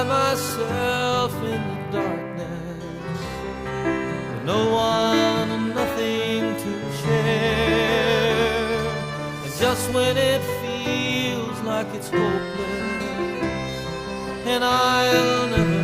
by myself in the darkness, with no one and nothing to share. And just when it feels like it's hopeless and I'll never